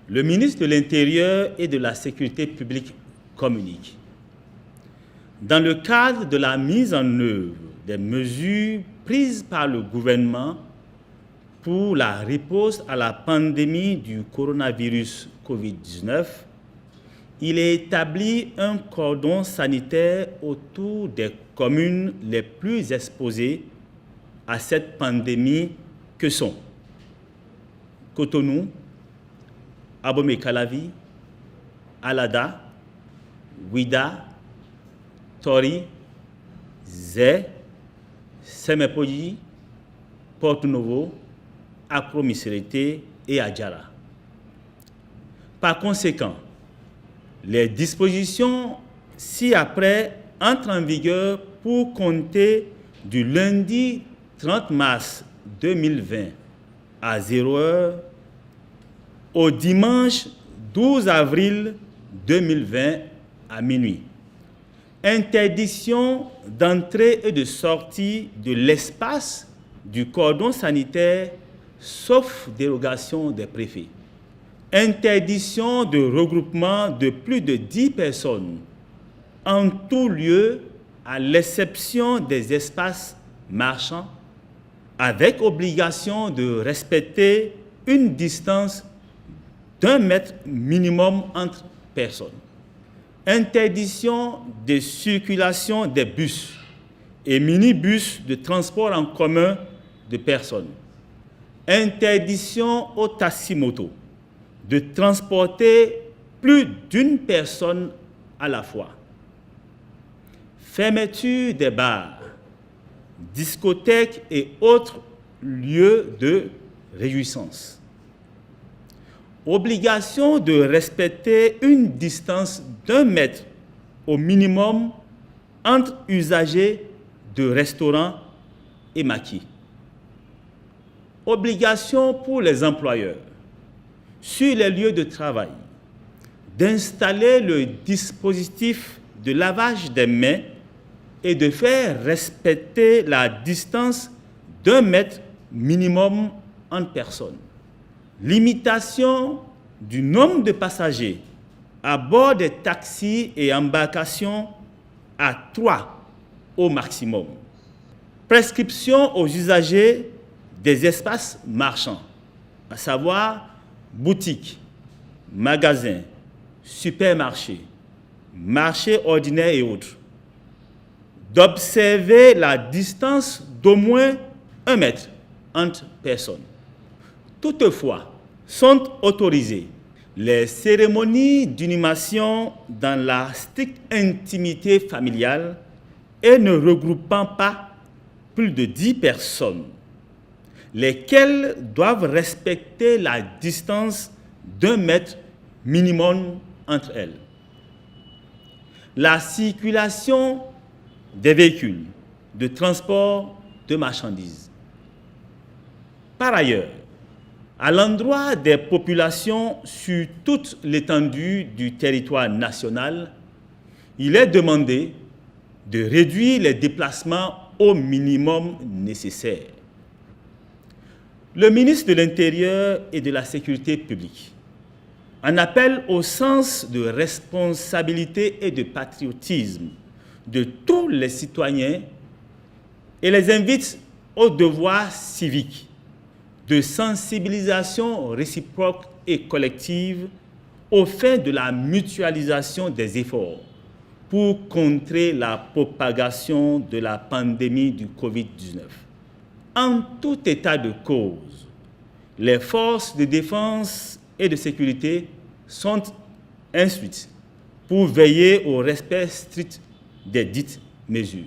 Le ministre de l'Intérieur et de la Sécurité publique communique. Dans le cadre de la mise en œuvre des mesures prises par le gouvernement pour la riposte à la pandémie du coronavirus Covid-19, il est établi un cordon sanitaire autour des communes les plus exposées à cette pandémie que sont Cotonou, Abomey-Calavi, Alada, Ouidah, Tori, Zé, Semepoji, Porto-Novo, Accro-Missirité et Adjara. Par conséquent, les dispositions ci-après entrent en vigueur pour compter du lundi 30 mars 2020 à 0h au dimanche 12 avril 2020 à minuit. Interdiction d'entrée et de sortie de l'espace du cordon sanitaire, sauf dérogation des préfets. Interdiction de regroupement de plus de 10 personnes en tout lieu, à l'exception des espaces marchands, avec obligation de respecter une distance d'1 mètre minimum entre personnes. Interdiction de circulation des bus et minibus de transport en commun de personnes. Interdiction aux taxis-motos de transporter plus d'une personne à la fois. Fermeture des bars, discothèques et autres lieux de réjouissance. Obligation de respecter une distance d'1 mètre au minimum entre usagers de restaurants et maquis. Obligation pour les employeurs sur les lieux de travail d'installer le dispositif de lavage des mains et de faire respecter la distance d'1 mètre minimum entre personnes. Limitation du nombre de passagers à bord des taxis et embarcations à 3 au maximum. Prescription aux usagers des espaces marchands, à savoir boutiques, magasins, supermarchés, marchés ordinaires et autres, d'observer la distance d'au moins 1 mètre entre personnes. Toutefois, sont autorisées les cérémonies d'inhumation dans la stricte intimité familiale et ne regroupant pas plus de 10 personnes, lesquelles doivent respecter la distance d'1 mètre minimum entre elles. La circulation des véhicules de transport de marchandises. Par ailleurs, à l'endroit des populations sur toute l'étendue du territoire national, il est demandé de réduire les déplacements au minimum nécessaire. Le ministre de l'Intérieur et de la Sécurité publique en appelle au sens de responsabilité et de patriotisme de tous les citoyens et les invite au devoir civique de sensibilisation réciproque et collective aux fins de la mutualisation des efforts pour contrer la propagation de la pandémie du Covid-19. En tout état de cause, les forces de défense et de sécurité sont instruites pour veiller au respect strict des dites mesures.